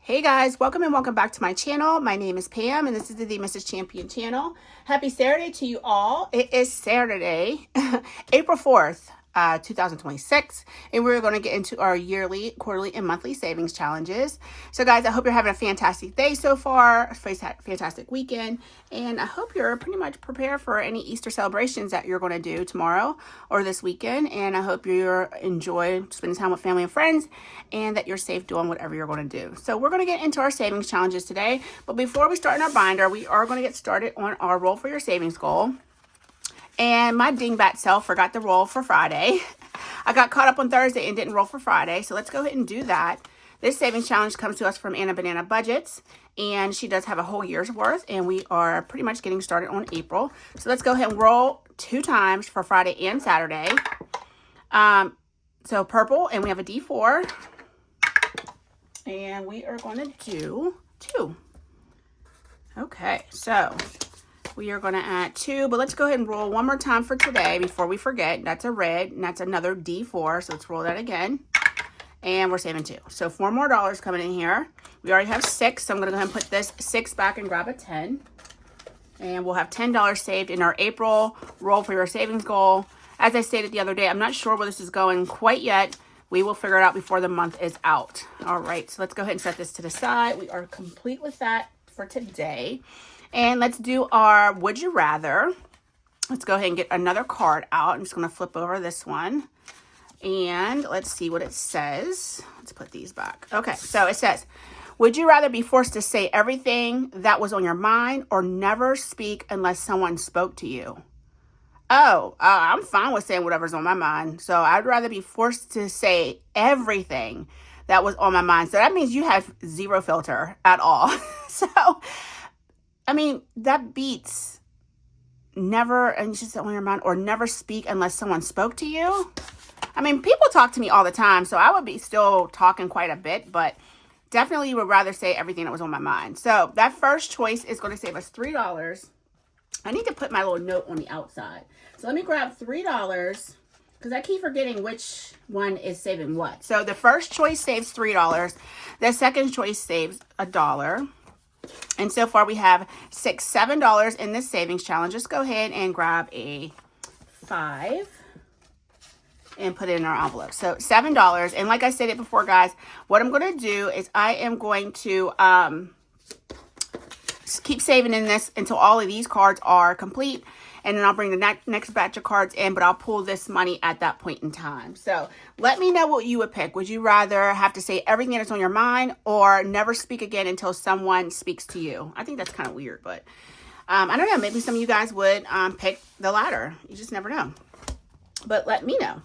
Hey guys, welcome and welcome back to my channel. My name is Pam and this is the Mrs. Champion channel. Happy Saturday to you all. It is Saturday, April 4th, 2026, and we're going to get into our yearly, quarterly, and monthly savings challenges. So guys, I hope you're having a fantastic day so far, a fantastic weekend, and I hope you're pretty much prepared for any Easter celebrations that you're going to do tomorrow or this weekend, and I hope you're enjoying spending time with family and friends, and that you're safe doing whatever you're going to do. So we're going to get into our savings challenges today, but before we start in our binder, we are going to get started on our roll for your savings goal. And my dingbat self forgot to roll for Friday. I got caught up on Thursday and didn't roll for Friday. So let's go ahead and do that. This savings challenge comes to us from Anna Banana Budgets. And she does have a whole year's worth. And we are pretty much getting started on April. So let's go ahead and roll 2 times for Friday and Saturday. So purple, and we have a D4. And we are going to do 2. Okay, so we are going to add 2, but let's go ahead and roll one more time for today before we forget. That's a red, and that's another D4, so let's roll that again. And we're saving 2. So $4 more coming in here. We already have 6, so I'm going to go ahead and put this 6 back and grab a 10. And we'll have $10 saved in our April roll for your savings goal. As I stated the other day, I'm not sure where this is going quite yet. We will figure it out before the month is out. All right, so let's go ahead and set this to the side. We are complete with that for today. And let's do our Would You Rather. Let's go ahead and get another card out. I'm just going to flip over this one. And let's see what it says. Let's put these back. Okay, so it says, would you rather be forced to say everything that was on your mind or never speak unless someone spoke to you? I'm fine with saying whatever's on my mind. So I'd rather be forced to say everything that was on my mind. So that means you have zero filter at all. So I mean, that beats never, and you should say on your mind, or never speak unless someone spoke to you. I mean, people talk to me all the time, so I would be still talking quite a bit, but definitely would rather say everything that was on my mind. So that first choice is going to save us $3. I need to put my little note on the outside. So let me grab $3 because I keep forgetting which one is saving what. So the first choice saves $3. The second choice saves $1. And so far we have $7 in this savings challenge. Just go ahead and grab a 5 and put it in our envelope. So $7. And like I said it before, guys, what I'm going to do is I am going to keep saving in this until all of these cards are complete. And then I'll bring the next batch of cards in, but I'll pull this money at that point in time. So let me know what you would pick. Would you rather have to say everything that's on your mind or never speak again until someone speaks to you? I think that's kind of weird, but I don't know. Maybe some of you guys would pick the latter. You just never know. But let me know.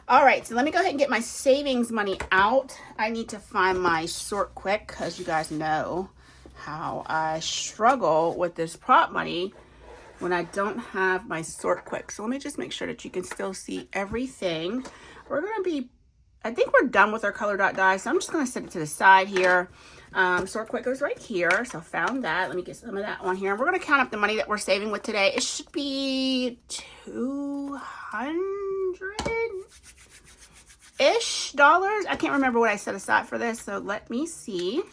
All right, so let me go ahead and get my savings money out. I need to find my sort quick because you guys know how I struggle with this prop money when I don't have my sort quick. So let me just make sure that you can still see everything. We're going to be, I think we're done with our color dot die. So I'm just going to set it to the side here. Sort quick goes right here. So found that. Let me get some of that on here. We're going to count up the money that we're saving with today. It should be $200-ish dollars. I can't remember what I set aside for this. So let me see.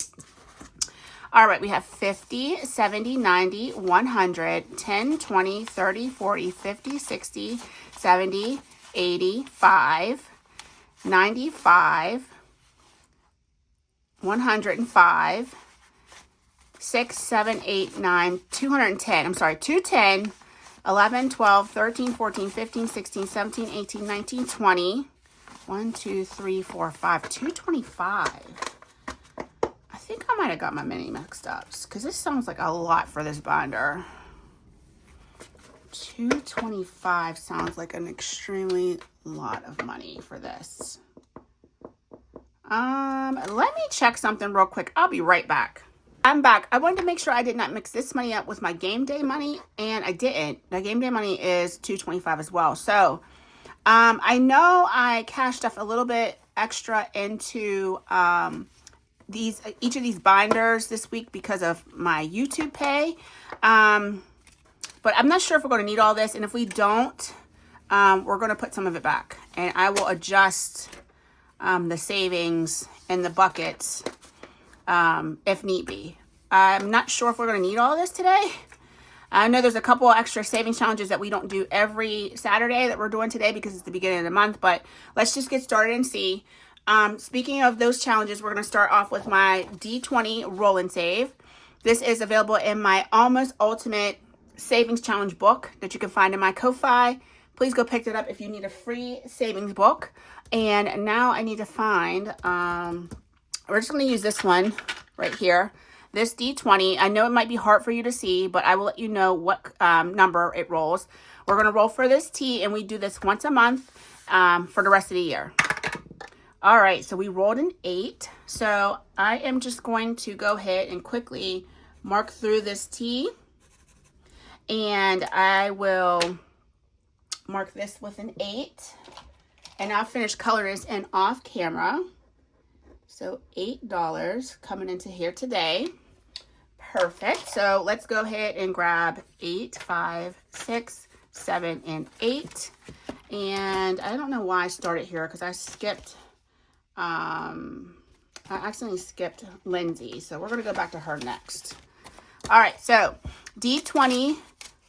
All right, we have 50, 70, 90, 100, 10, 20, 30, 40, 50, 60, 70, 85, 95, 105, 6, 7, 8, 9, 210. I'm sorry, 210, 11, 12, 13, 14, 15, 16, 17, 18, 19, 20. 1, 2, 3, 4, 5, 225. I think I might have got my mini mixed up because this sounds like a lot for this binder. 225 sounds like an extremely lot of money for this. Let me check something real quick. I'll be right back. I'm back. I wanted to make sure I did not mix this money up with my game day money, and I didn't. The game day money is 225 as well. So I know I cashed off a little bit extra into each of these binders this week because of my YouTube pay. But I'm not sure if we're going to need all this. And if we don't, we're going to put some of it back. And I will adjust the savings and the buckets if need be. I'm not sure if we're going to need all of this today. I know there's a couple extra savings challenges that we don't do every Saturday that we're doing today because it's the beginning of the month, but let's just get started and see. Speaking of those challenges, we're going to start off with my D20 Roll and Save. This is available in my Almost Ultimate Savings Challenge book that you can find in my Ko-Fi. Please go pick it up if you need a free savings book. And now I need to find, we're just going to use this one right here. This D20, I know it might be hard for you to see, but I will let you know what number it rolls. We're going to roll for this T, and we do this once a month for the rest of the year. All right, so we rolled an 8. So I am just going to go ahead and quickly mark through this T. And I will mark this with an 8. And I'll finish coloring this in off camera. So $8 coming into here today. Perfect. So let's go ahead and grab 8, 5, 6, 7, and 8. And I don't know why I started here because I skipped, I accidentally skipped Lindsay. So we're going to go back to her next. All right. So D20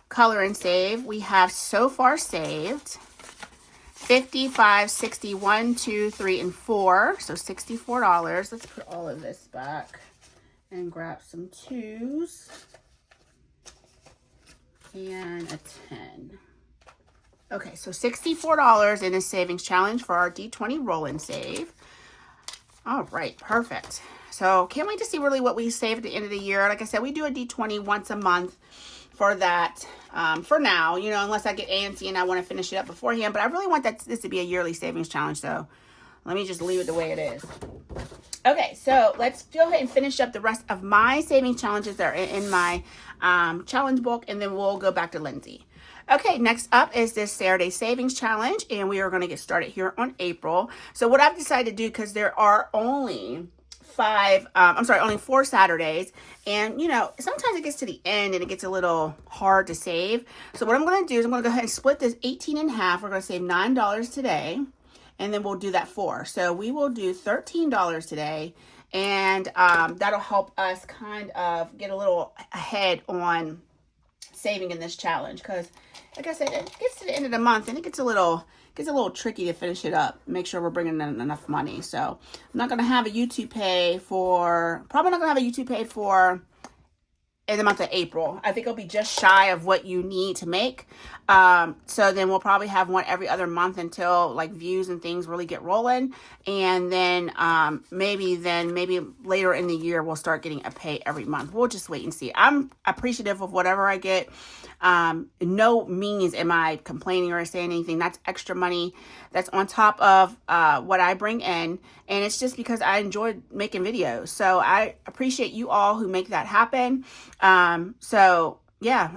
color and save. We have so far saved 55, 61, 2, 3, and 4. So $64. Let's put all of this back and grab some 2s and a 10. Okay, so $64 in a savings challenge for our D20 Roll and Save. All right, perfect. So can't wait to see really what we save at the end of the year. Like I said, we do a D20 once a month for that, for now, you know, unless I get antsy and I want to finish it up beforehand. But I really want this to be a yearly savings challenge, so let me just leave it the way it is. Okay, so let's go ahead and finish up the rest of my savings challenges that are in my challenge book, and then we'll go back to Lindsay. Okay, next up is this Saturday Savings Challenge, and we are going to get started here on April. So what I've decided to do, because there are only only 4 Saturdays, and you know, sometimes it gets to the end and it gets a little hard to save. So what I'm going to do is I'm going to go ahead and split this 18 in half. We're going to save $9 today, and then we'll do that 4. So we will do $13 today, and that'll help us kind of get a little ahead on saving in this challenge, because like I said, it gets to the end of the month and it gets a little tricky to finish it up, make sure we're bringing in enough money. So I'm not going to have a YouTube pay for, probably not going to have a YouTube pay for in the month of April. I think it'll be just shy of what you need to make. So then we'll probably have one every other month until like views and things really get rolling. And then maybe later in the year, we'll start getting a pay every month. We'll just wait and see. I'm appreciative of whatever I get. No means am I complaining or saying anything. That's extra money that's on top of what I bring in. And it's just because I enjoy making videos. So I appreciate you all who make that happen. So yeah,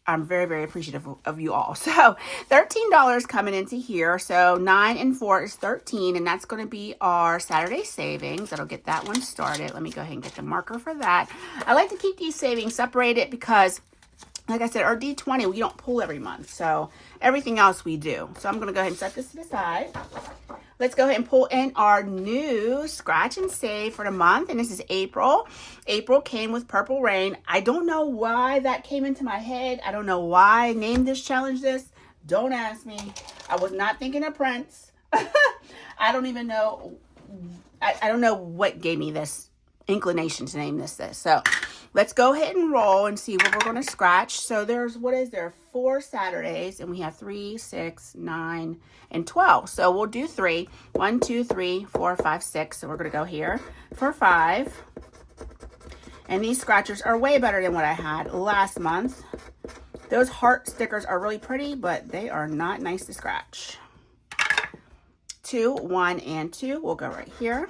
I'm very, very appreciative of you all. So $13 coming into here. So 9 and 4 is 13, and that's going to be our Saturday savings. That'll get that one started. Let me go ahead and get the marker for that. I like to keep these savings separated because, like I said, our D20, we don't pull every month. So everything else we do. So I'm going to go ahead and set this to the side. Let's go ahead and pull in our new scratch and save for the month. And this is April. April came with Purple Rain. I don't know why that came into my head. I don't know why I named this challenge this. Don't ask me. I was not thinking of Prince. I don't even know. I don't know what gave me this inclination to name this. So let's go ahead and roll and see what we're going to scratch. So there's, 4 Saturdays, and we have 3, 6, 9, and 12. So we'll do 3. 1, 2, 3, 4, 5, 6. So we're going to go here for 5. And these scratchers are way better than what I had last month. Those heart stickers are really pretty, but they are not nice to scratch. 2, 1, and 2. We'll go right here.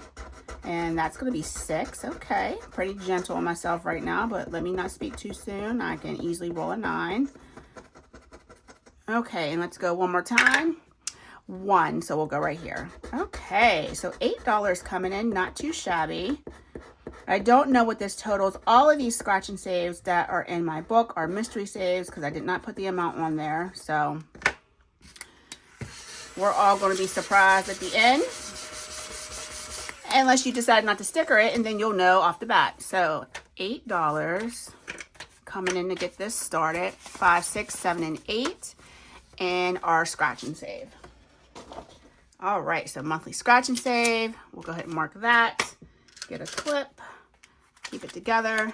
And that's going to be 6. Okay. Pretty gentle on myself right now, but let me not speak too soon. I can easily roll a 9. Okay. And let's go one more time. 1. So we'll go right here. Okay. So $8 coming in. Not too shabby. I don't know what this totals. All of these scratch and saves that are in my book are mystery saves because I did not put the amount on there. So we're all going to be surprised at the end. unless you decide not to sticker it, and then you'll know off the bat. So $8 coming in to get this started. 5, 6, 7, and 8, and our scratch and save. All right, so monthly scratch and save. We'll go ahead and mark that. Get a clip, keep it together,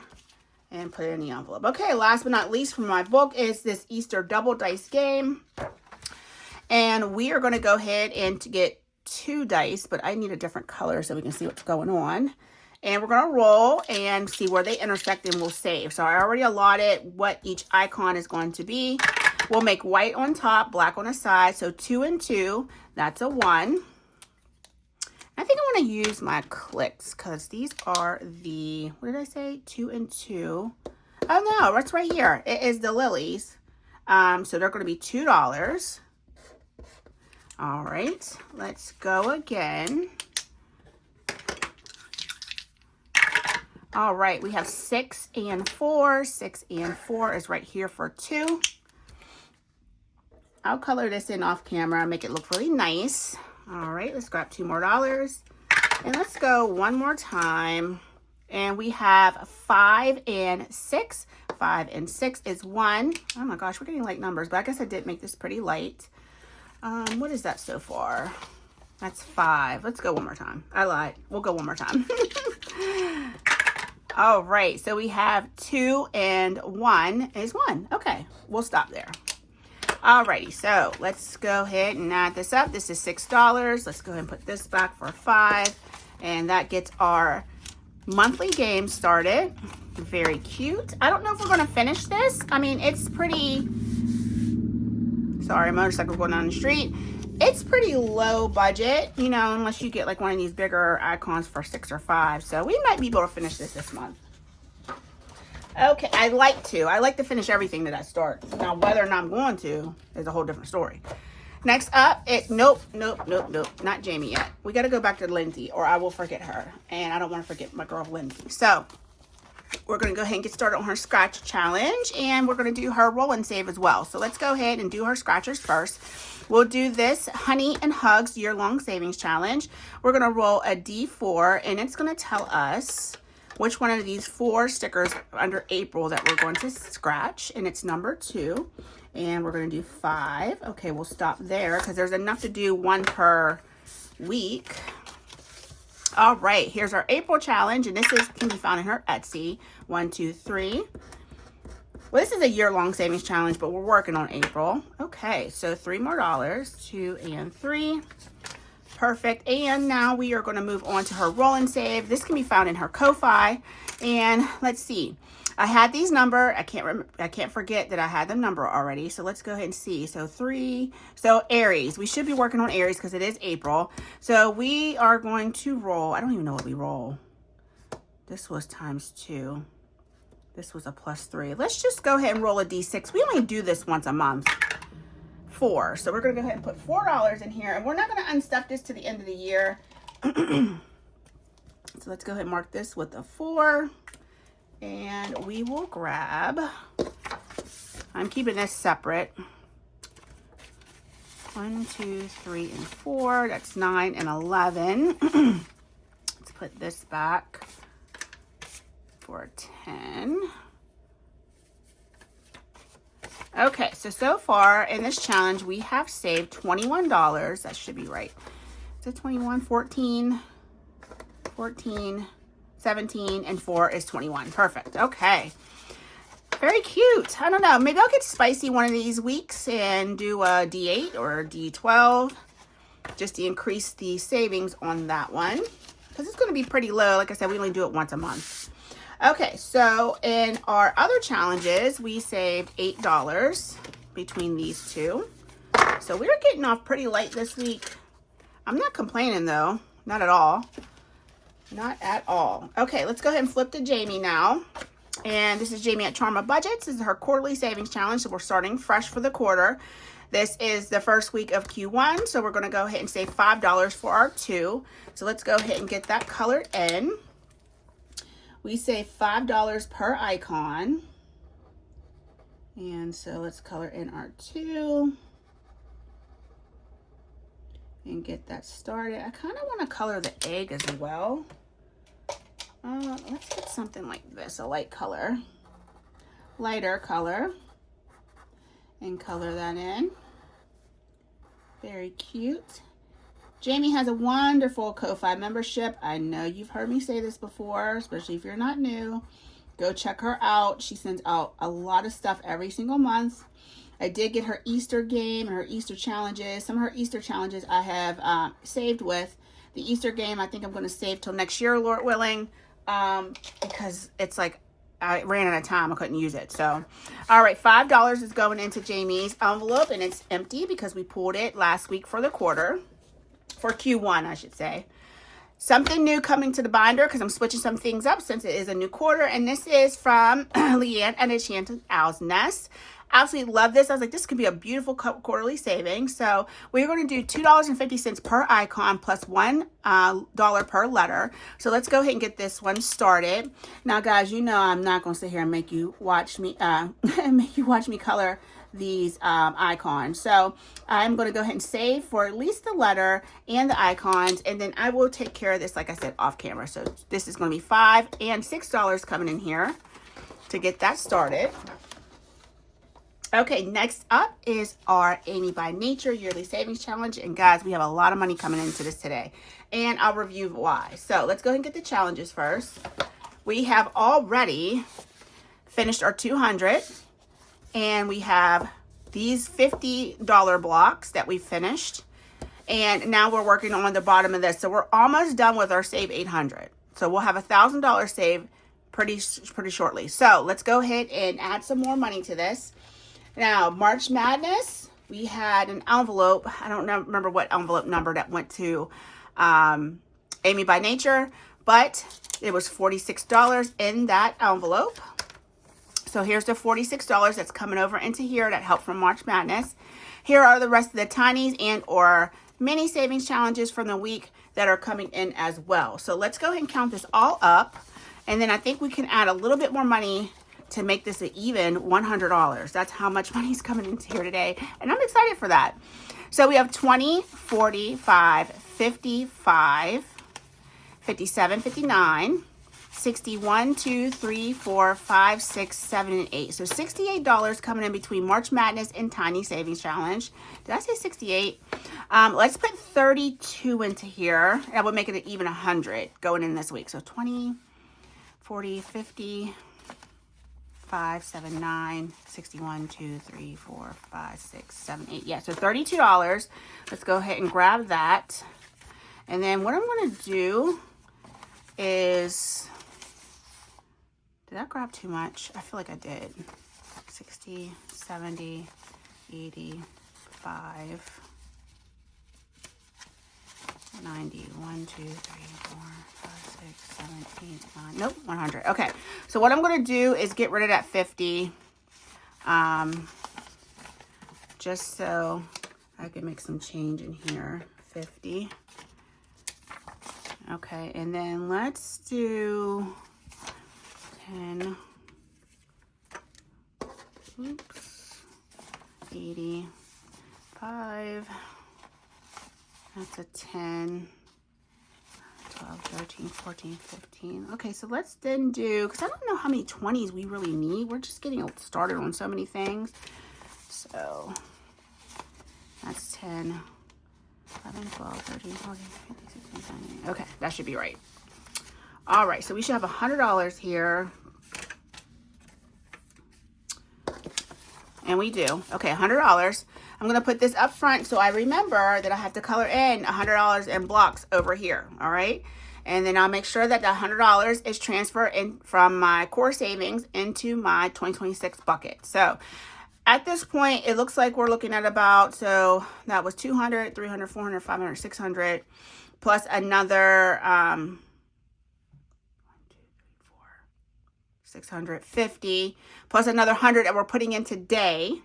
and put it in the envelope. Okay, last but not least from my book is this Easter double dice game. And we are going to go ahead and to get 2 dice, but I need a different color so we can see what's going on. And we're going to roll and see where they intersect, and we'll save. So I already allotted what each icon is going to be. We'll make white on top, black on the side. So 2 and 2, that's a 1. I think I want to use my clicks because these are the, what did I say? 2 and 2. Oh no, that's right here. It is the lilies. So they're going to be $2. All right, let's go again. All right, we have 6 and 4. 6 and 4 is right here for 2. I'll color this in off camera, make it look really nice. All right, let's grab $2 more. And let's go one more time. And we have 5 and 6. 5 and 6 is 1. Oh my gosh, we're getting light numbers, but I guess I did make this pretty light. What is that so far? That's 5. Let's go one more time. I lied. We'll go one more time. All right, so we have 2 and 1 is 1. Okay, we'll stop there. Alrighty, so let's go ahead and add this up. This is $6. Let's go ahead and put this back for 5. And that gets our monthly game started. Very cute. I don't know if we're going to finish this. I mean, it's pretty... Sorry, motorcycle going down the street. It's pretty low budget, you know, unless you get like one of these bigger icons for 6 or 5. So we might be able to finish this month. Okay, I like to finish everything that I start. Now, whether or not I'm going to is a whole different story. Next up, nope, not Jamie yet. We got to go back to Lindsay or I will forget her. And I don't want to forget my girl, Lindsay. So, we're going to go ahead and get started on her scratch challenge. And we're going to do her roll and save as well. So, let's go ahead and do her scratchers first. We'll do this Honey and Hugs year-long savings challenge. We're going to roll a D4 and it's going to tell us which one of these 4 stickers under April that we're going to scratch, and it's number 2, and we're going to do 5. Okay, we'll stop there because there's enough to do 1 per week. All right, here's our April challenge, and this can be found in her Etsy. 1, 2, 3. Well, this is a year-long savings challenge, but we're working on April. Okay, so $3 more. 2 and 3. Perfect. And now we are going to move on to her roll and save. This can be found in her Ko-Fi. And let's see. I had these number. I can't forget that I had them number already. So let's go ahead and see. So 3. So Aries. We should be working on Aries because it is April. So we are going to roll. I don't even know what we roll. This was times 2. This was a +3. Let's just go ahead and roll a D6. We only do this once a month. 4. So we're going to go ahead and put $4 in here. And we're not going to unstuff this to the end of the year. So let's go ahead and mark this with a 4. And we will grab, I'm keeping this separate. 1, 2, 3, and 4. That's 9 and 11. Let's put this back for 10. Okay, so far in this challenge, we have saved $21. That should be right. Is it 21, 14, 17, and 4 is 21. Perfect. Okay. Very cute. I don't know. Maybe I'll get spicy one of these weeks and do a D8 or a D12 just to increase the savings on that one because it's going to be pretty low. Like I said, we only do it once a month. Okay, so in our other challenges, we saved $8 between these 2. So we're getting off pretty light this week. I'm not complaining though. Not at all. Not at all. Okay, let's go ahead and flip to Jamie now. And this is Jamie at Charma Budgets. This is her quarterly savings challenge. So we're starting fresh for the quarter. This is the first week of Q1. So we're going to go ahead and save $5 for our 2. So let's go ahead and get that colored in. We save $5 per icon. And so let's color in our 2. and get that started. I kind of want to color the egg as well. Let's get something like this, a light color, lighter color, and color that in. Very cute. Jamie has a wonderful Ko-Fi membership. I know you've heard me say this before, especially if you're not new. Go check her out. She sends out a lot of stuff every single month. I did get her Easter game and her Easter challenges. Some of her Easter challenges I have saved with. The Easter game I think I'm going to save till next year, Lord willing, because it's like I ran out of time. I couldn't use it. So, all right, $5 is going into Jamie's envelope, and it's empty because we pulled it last week for the quarter. For Q1, I should say. Something new coming to the binder because I'm switching some things up since it is a new quarter. And this is from Leanne and Enchanted Owl's Nest. Absolutely love this. I was like, this could be a beautiful quarterly savings. So we're going to do $2.50 per icon plus $1 per letter. So let's go ahead and get this one started. Now, guys, you know I'm not going to sit here and make you watch me color these icons. So I'm going to go ahead and save for at least the letter and the icons, and then I will take care of this, like I said, off camera. So this is going to be $5 and $6 coming in here to get that started. Okay, next up is our Amy by Nature Yearly Savings Challenge. And guys, we have a lot of money coming into this today, and I'll review why. So let's go ahead and get the challenges first. We have already finished our 200. And we have these $50 blocks that we finished. And now we're working on the bottom of this. So we're almost done with our Save 800. So we'll have $1,000 saved pretty shortly. So let's go ahead and add some more money to this. Now, March Madness, we had an envelope. I don't remember what envelope number that went to Amy by Nature, but it was $46 in that envelope. So here's the $46 that's coming over into here that helped from March Madness. Here are the rest of the tinies and or mini savings challenges from the week that are coming in as well. So let's go ahead and count this all up. And then I think we can add a little bit more money to make this an even $100. That's how much money is coming into here today. And I'm excited for that. So we have 20, 45, 55, 57, 59, 61, 2, 3, 4, 5, 6, 7, and 8. So $68 coming in between March Madness and Tiny Savings Challenge. Did I say 68? Let's put 32 into here. That would make it an even 100 going in this week. So 20, 40, 50, 5, 7, 9, 61, 2, 3, 4, 5, 6, 7, 8. Yeah, so $32. Let's go ahead and grab that. And then what I'm going to do is... Did I grab too much? I feel like I did. 60, 70, 80, 5, 90, 1, 2, 3, 4, 5, 6, 7, 8, 9. Nope, 100. Okay, so what I'm going to do is get rid of that 50. Just so I can make some change in here. 50. Okay, and then let's do... 10, oops, 85, that's a 10, 12, 13, 14, 15. Okay, so let's then do, because I don't know how many 20s we really need. We're just getting started on so many things. So that's 10, 11, 12, 13, 14, 15, 16, 17. Okay, that should be right. All right, so we should have $100 here. And we do. Okay, $100. I'm going to put this up front so I remember that I have to color in $100 in blocks over here. All right. And then I'll make sure that the $100 is transferred in from my core savings into my 2026 bucket. So at this point, it looks like we're looking at about, so that was 200, 300, 400, 500, 600, plus another 650 plus another 100 that we're putting in today.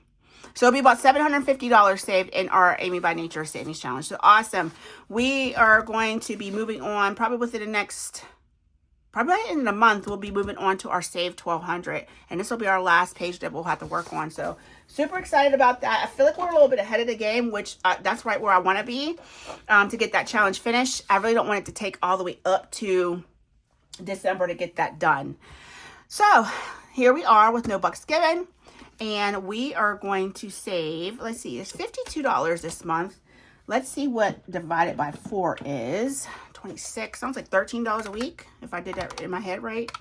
So it'll be about $750 saved in our Amy by Nature Savings Challenge. So awesome. We are going to be moving on probably within the next probably in a month, we'll be moving on to our Save 1200. And this will be our last page that we'll have to work on. So super excited about that. I feel like we're a little bit ahead of the game, which that's right where I want to be to get that challenge finished. I really don't want it to take all the way up to December to get that done. So here we are with no bucks given. And we are going to save, let's see, it's $52 this month. Let's see what divided by 4 is. 26, sounds like $13 a week, if I did that in my head right.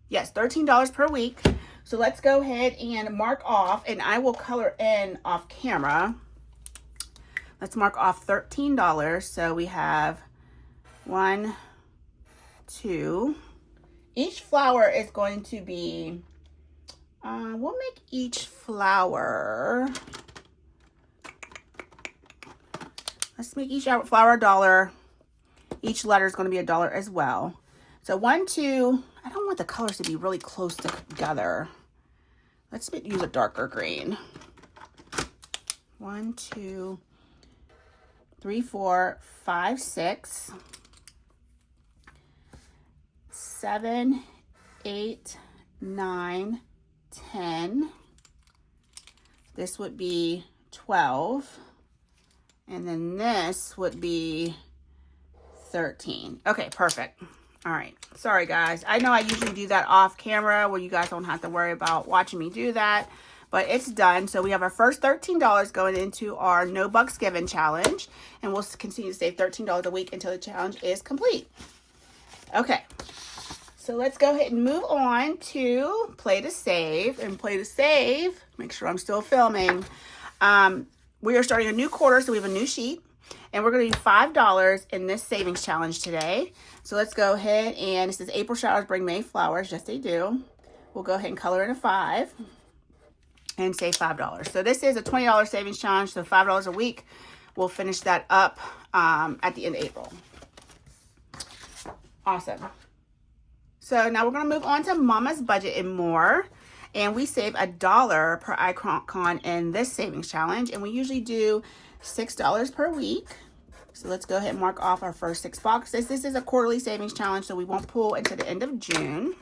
Yes, $13 per week. So let's go ahead and mark off, and I will color in off camera. Let's mark off $13. So we have 1, 2. Each flower is going to be, we'll make each flower, let's make each flower $1. Each letter is going to be $1 as well. So 1, 2, I don't want the colors to be really close together. Let's use a darker green. 1, 2, 3, 4, 5, 6, 7, 8, 9, 10. This would be 12. And then this would be 13. Okay, perfect. All right. Sorry, guys. I know I usually do that off camera where you guys don't have to worry about watching me do that. But it's done. So we have our first $13 going into our No Bucks Given challenge. And we'll continue to save $13 a week until the challenge is complete. Okay. So let's go ahead and move on to Play to Save. And Play to Save, make sure I'm still filming. We are starting a new quarter, so we have a new sheet. And we're going to do $5 in this savings challenge today. So let's go ahead, and it says April showers bring May flowers. Yes, they do. We'll go ahead and color in a 5 and save $5. So this is a $20 savings challenge, so $5 a week. We'll finish that up at the end of April. Awesome. So now we're going to move on to Mama's Budget and More. And we save $1 per icon in this savings challenge. And we usually do $6 per week. So let's go ahead and mark off our first 6 boxes. This is a quarterly savings challenge, so we won't pull until the end of June.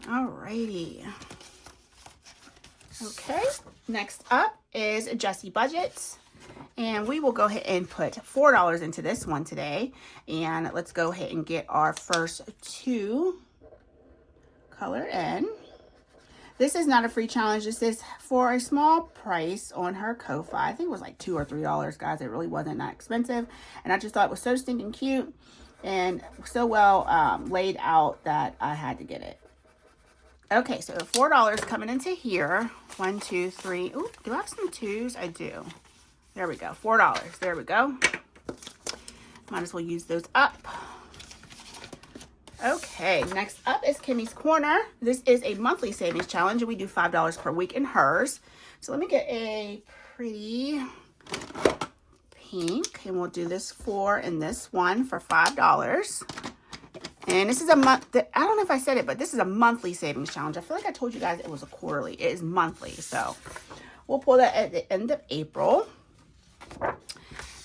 Alrighty. Okay, next up is Jessie Budgets. And we will go ahead and put $4 into this one today. And let's go ahead and get our first 2 color in. This is not a free challenge. This is for a small price on her Ko-Fi. I think it was like $2 or $3, guys. It really wasn't that expensive. And I just thought it was so stinking cute and so well laid out that I had to get it. Okay, so $4 coming into here. 1, 2, 3. Ooh, do I have some 2s? I do. There we go. $4. There we go. Might as well use those up. Okay, next up is Kimmy's Corner. This is a monthly savings challenge, and we do $5 per week in hers. So let me get a pretty pink, and we'll do this 4 and this one for $5. And this is a month, I don't know if I said it, but this is a monthly savings challenge. I feel like I told you guys it was a quarterly. It is monthly, so we'll pull that at the end of April.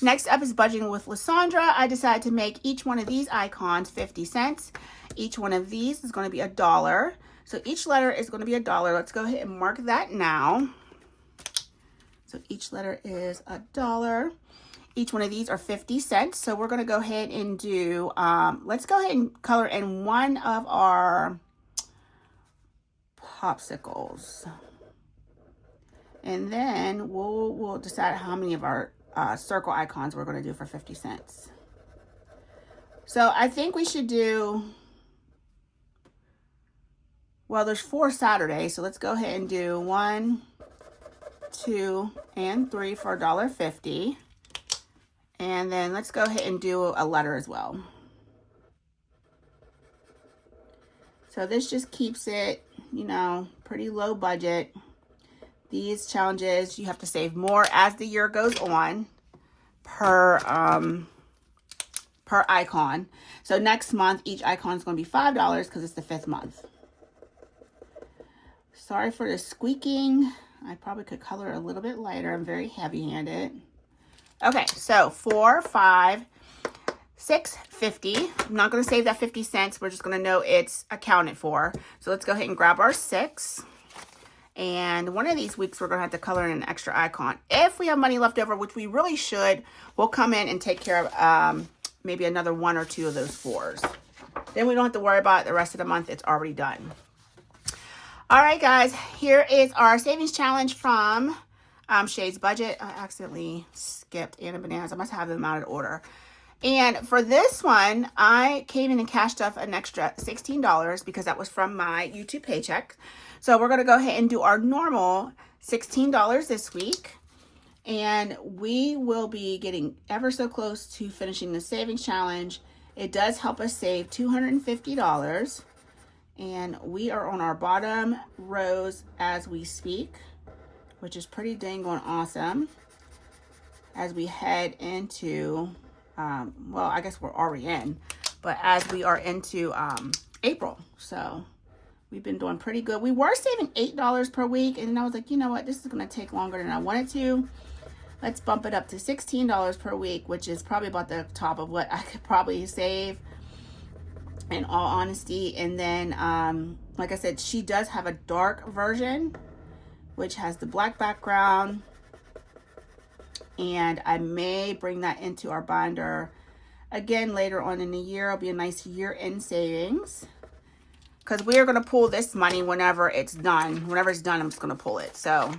Next up is Budgeting with Lysandra. I decided to make each one of these icons 50 cents. Each one of these is going to be $1. So each letter is going to be $1. Let's go ahead and mark that now. So each letter is $1. Each one of these are 50 cents. So we're going to go ahead and do, let's go ahead and color in one of our popsicles. And then we'll decide how many of our circle icons we're going to do for 50 cents. So I think we should do, well, there's 4 Saturdays, so let's go ahead and do 1, 2, and 3 for $1.50. And then let's go ahead and do a letter as well. So this just keeps it, you know, pretty low budget. These challenges, you have to save more as the year goes on per icon. So next month, each icon is going to be $5 because it's the 5th month. Sorry for the squeaking. I probably could color a little bit lighter. I'm very heavy-handed. Okay, so 4, 5, $6.50. I'm not going to save that 50 cents. We're just going to know it's accounted for. So let's go ahead and grab our 6. And one of these weeks, we're going to have to color in an extra icon. If we have money left over, which we really should, we'll come in and take care of maybe another 1 or 2 of those 4s. Then we don't have to worry about it the rest of the month. It's already done. All right, guys. Here is our savings challenge from Shay's Budget. I accidentally skipped Anna Bananas. I must have them out of order. And for this one, I came in and cashed off an extra $16 because that was from my YouTube paycheck. So we're going to go ahead and do our normal $16 this week. And we will be getting ever so close to finishing the savings challenge. It does help us save $250. And we are on our bottom rows as we speak, which is pretty dang on awesome. As we head into... well, I guess we're already in, but as we are into April, so we've been doing pretty good. We were saving $8 per week, and then I was like, you know what, this is going to take longer than I wanted to. Let's bump it up to $16 per week, which is probably about the top of what I could probably save, in all honesty. And then, like I said, she does have a dark version, which has the black background. And I may bring that into our binder again later on in the year. It'll be a nice year-end savings because we are going to pull this money whenever it's done. Whenever it's done, I'm just going to pull it. So,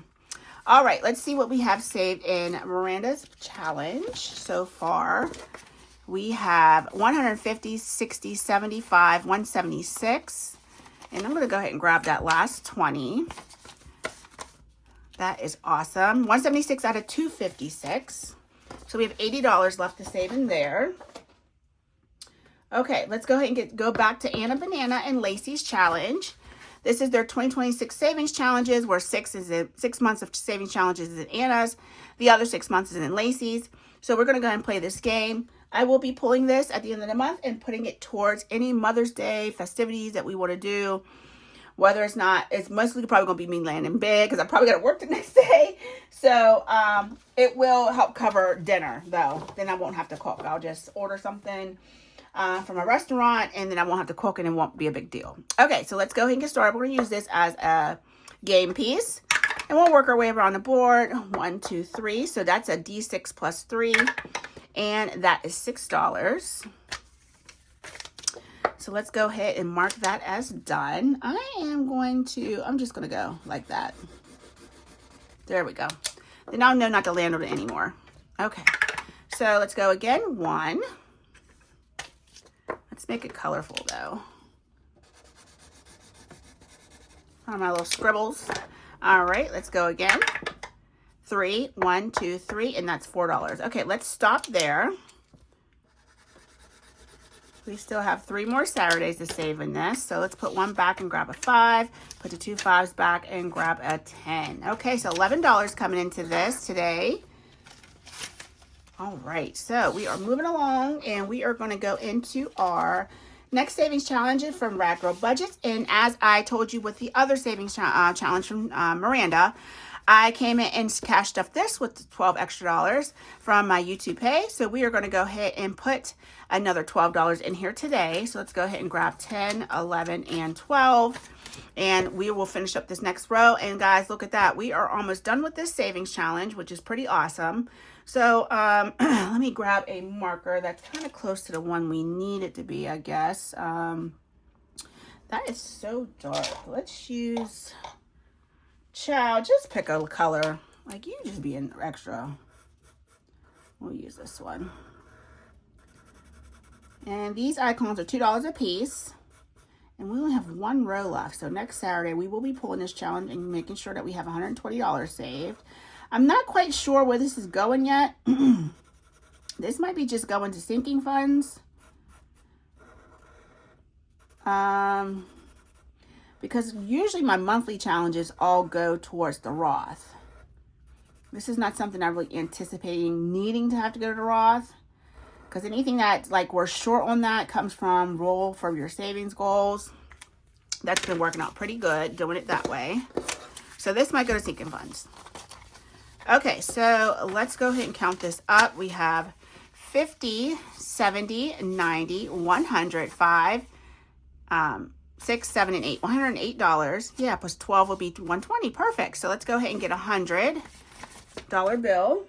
all right, let's see what we have saved in Miranda's challenge so far. We have 150, 60, 75, 176. And I'm going to go ahead and grab that last 20. That is awesome. 176 out of 256. So we have $80 left to save in there. Okay, let's go ahead and go back to Anna Banana and Lacey's challenge. This is their 2026 savings challenges, where 6 months of savings challenges is in Anna's. The other 6 months is in Lacey's. So we're going to go ahead and play this game. I will be pulling this at the end of the month and putting it towards any Mother's Day festivities that we want to do. Whether it's not, it's mostly probably going to be me laying in bed because I probably got to work the next day. So it will help cover dinner, though. Then I won't have to cook. I'll just order something from a restaurant, and then I won't have to cook, and it won't be a big deal. Okay, so let's go ahead and get started. We're going to use this as a game piece, and we'll work our way around the board. 1, 2, 3. So that's a D6 plus 3, and that is $6. So let's go ahead and mark that as done. I'm just going to go like that. There we go. Then I'll know not to land on it anymore. Okay. So let's go again. 1. Let's make it colorful though. On my little scribbles. All right, let's go again. 3, 1, 2, 3, and that's $4. Okay, let's stop there. We still have 3 more Saturdays to save in this. So let's put 1 back and grab a 5. Put the 2 5s back and grab a 10. Okay, so $11 coming into this today. All right, so we are moving along, and we are going to go into our next savings challenge from Rad Girl Budgets. And as I told you with the other savings challenge from Miranda, I came in and cashed up this with $12 extra from my YouTube pay. So we are going to go ahead and put another $12 in here today. So let's go ahead and grab 10, 11, and 12. And we will finish up this next row. And guys, look at that. We are almost done with this savings challenge, which is pretty awesome. So let me grab a marker that's kind of close to the one we need it to be, I guess. That is so dark. Let's use... Child, just pick a color. Like, you just be an extra. We'll use this one. And these icons are $2 a piece. And we only have 1 row left. So next Saturday, we will be pulling this challenge and making sure that we have $120 saved. I'm not quite sure where this is going yet. This might be just going to sinking funds. Because usually my monthly challenges all go towards the Roth. This is not something I'm really anticipating needing to have to go to the Roth. Because anything that, like, we're short on that comes from roll for your savings goals. That's been working out pretty good, doing it that way. So this might go to sinking funds. Okay, so let's go ahead and count this up. We have 50, 70, 90, 100, 5, 6, 7, and 8. $108. Yeah, plus 12 will be 120. Perfect. So let's go ahead and get a $100 bill.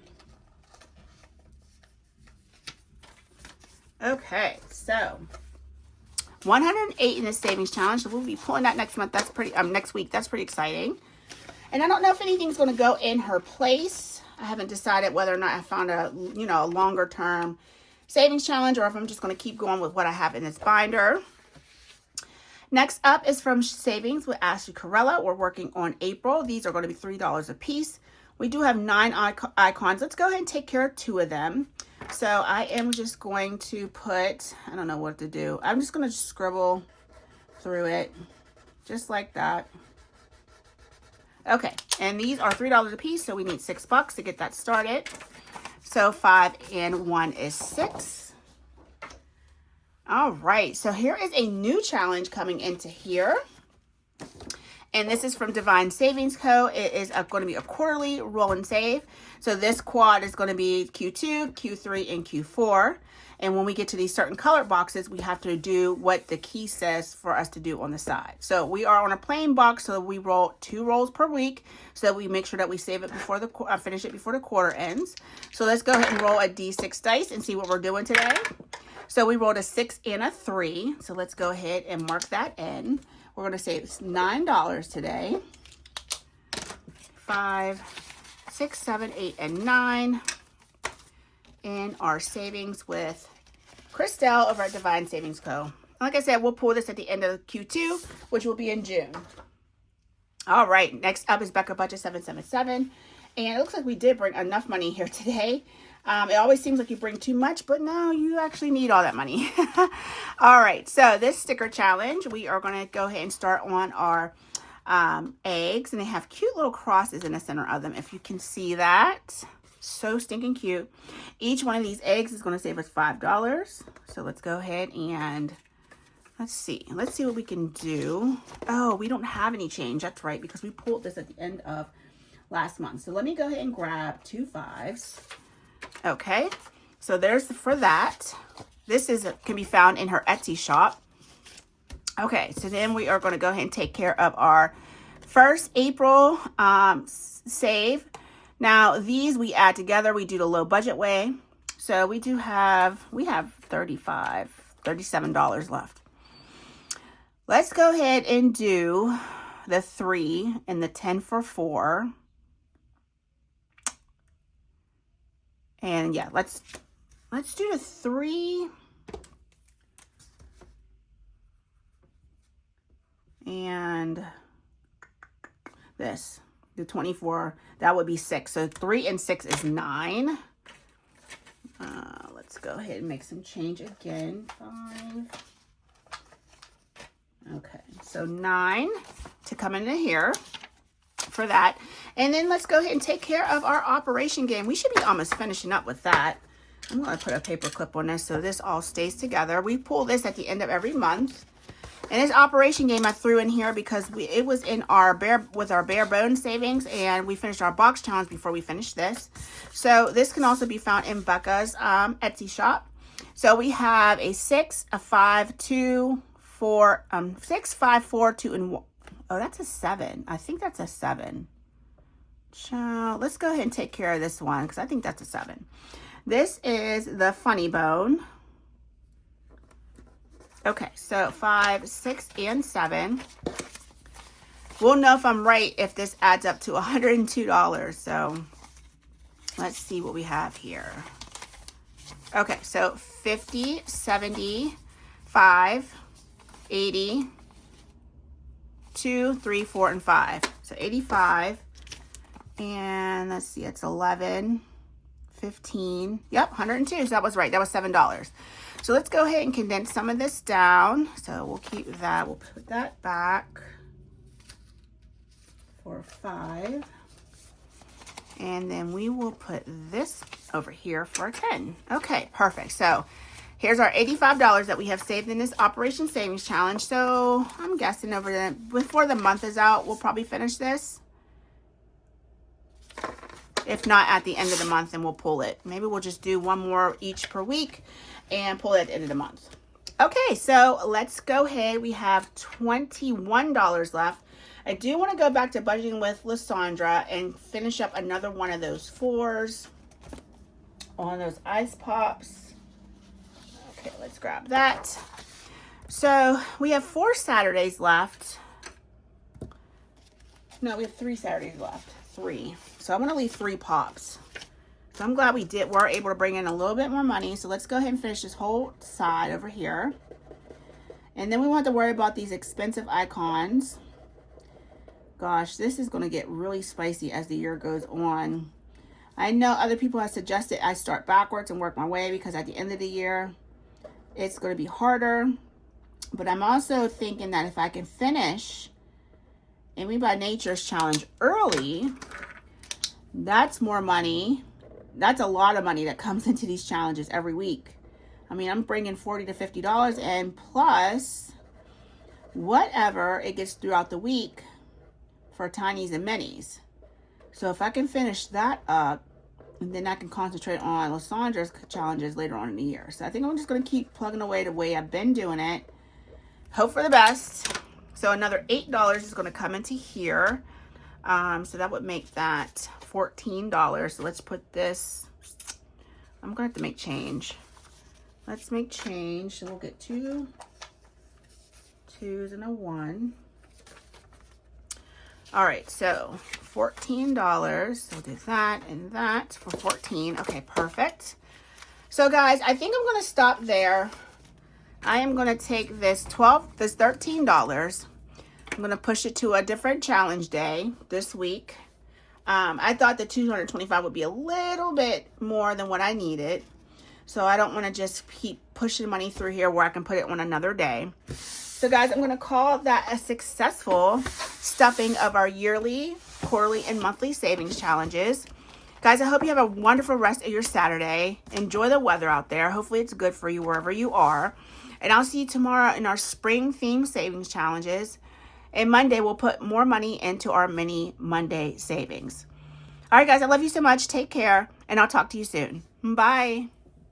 Okay, so 108 in the savings challenge. So we'll be pulling that next month. That's pretty. Next week. That's pretty exciting. And I don't know if anything's going to go in her place. I haven't decided whether or not I found a a longer term savings challenge, or if I'm just going to keep going with what I have in this binder. Next up is from Savings with Ashley Corella. We're working on April. These are going to be $3 a piece. We do have 9 icons. Let's go ahead and take care of 2 of them. So I am just going to put, I don't know what to do. I'm just going to scribble through it just like that. Okay, and these are $3 a piece, so we need $6 to get that started. So 5 and 1 is 6. All right, so here is a new challenge coming into here. And this is from Divine Savings Co. It is going to be a quarterly roll and save. So this quad is going to be Q2, Q3, and Q4. And when we get to these certain color boxes, we have to do what the key says for us to do on the side. So we are on a plain box, so we roll 2 rolls per week. So we make sure that we save it before the finish it before the quarter ends. So let's go ahead and roll a D6 dice and see what we're doing today. So we rolled a 6 and a 3. So let's go ahead and mark that in. We're going to save $9 today. 5, 6, 7, 8, and 9. In our savings with Christelle over at Divine Savings Co. Like I said, we'll pull this at the end of Q2, which will be in June. All right, next up is Becca Budget 777. And it looks like we did bring enough money here today. It always seems like you bring too much, but no, you actually need all that money. All right, so this sticker challenge, we are going to go ahead and start on our eggs. And they have cute little crosses in the center of them, if you can see that. So stinking cute. Each one of these eggs is going to save us $5. So let's go ahead and let's see what we can do. Oh, we don't have any change. That's right, because we pulled this at the end of last month. So let me go ahead and grab 2 5s. Okay, so there's for that. This can be found in her Etsy shop. Okay, so then we are going to go ahead and take care of our first April save. Now these we add together. We do the low budget way. So we have $37 left. Let's go ahead and do the 3 and the 10 for 4. And yeah, let's do the 3 and this, the 24, that would be 6. So 3 and 6 is 9. Let's go ahead and make some change again. 5. Okay, so 9 to come into here for that. And then let's go ahead and take care of our operation game. We should be almost finishing up with that. I'm going to put a paper clip on this so this all stays together. We pull this at the end of every month. And this operation game I threw in here because it was in our bare bones savings, and we finished our box challenge before we finished this. So this can also be found in Becca's Etsy shop. So we have a 6, a 5, 2, 4, 6, 5, 4, 2, and 1. Oh, that's a 7. I think that's a 7. So let's go ahead and take care of this one because I think that's a 7. This is the funny bone. Okay, so 5, 6, and 7. We'll know if I'm right if this adds up to $102. So let's see what we have here. Okay, so 50, 75, 80, 2, 3, 4, and 5. So 85. And let's see, it's 11, 15. Yep, 102. So that was right. That was $7. So let's go ahead and condense some of this down. So we'll keep that. We'll put that back for 5. And then we will put this over here for 10. Okay, perfect. So here's our $85 that we have saved in this Operation Savings Challenge. So I'm guessing before the month is out, we'll probably finish this. If not, at the end of the month, and we'll pull it. Maybe we'll just do one more each per week and pull it at the end of the month. Okay, so let's go ahead. We have $21 left. I do want to go back to budgeting with Lysandra and finish up another one of those 4s on those ice pops. Okay, let's grab that. So we have 4 Saturdays left. No, we have 3 Saturdays left. 3. So I'm going to leave 3 pops. So I'm glad we're able to bring in a little bit more money. So let's go ahead and finish this whole side over here. And then we want to worry about these expensive icons. Gosh, this is going to get really spicy as the year goes on. I know other people have suggested I start backwards and work my way, because at the end of the year, it's going to be harder. But I'm also thinking that if I can finish Amy by Nature's challenge early, that's more money. That's a lot of money that comes into these challenges every week. I mean, I'm bringing $40 to $50 in, plus whatever it gets throughout the week for tinies and minis. So if I can finish that up, and then I can concentrate on Lysandra's challenges later on in the year. So I think I'm just going to keep plugging away the way I've been doing it. Hope for the best. So another $8 is going to come into here. So that would make that $14. So let's put this. I'm going to have to make change. Let's make change. So we'll get 2 2s and a 1. All right, so $14. So we'll do that and that for 14. Okay, perfect. So guys, I think I'm going to stop there. I am going to take this $13. I'm going to push it to a different challenge day this week. I thought the $225 would be a little bit more than what I needed. So I don't want to just keep pushing money through here where I can put it on another day. So guys, I'm going to call that a successful stuffing of our yearly, quarterly, and monthly savings challenges. Guys, I hope you have a wonderful rest of your Saturday. Enjoy the weather out there. Hopefully it's good for you wherever you are. And I'll see you tomorrow in our spring theme savings challenges. And Monday, we'll put more money into our mini Monday savings. All right, guys, I love you so much. Take care, and I'll talk to you soon. Bye.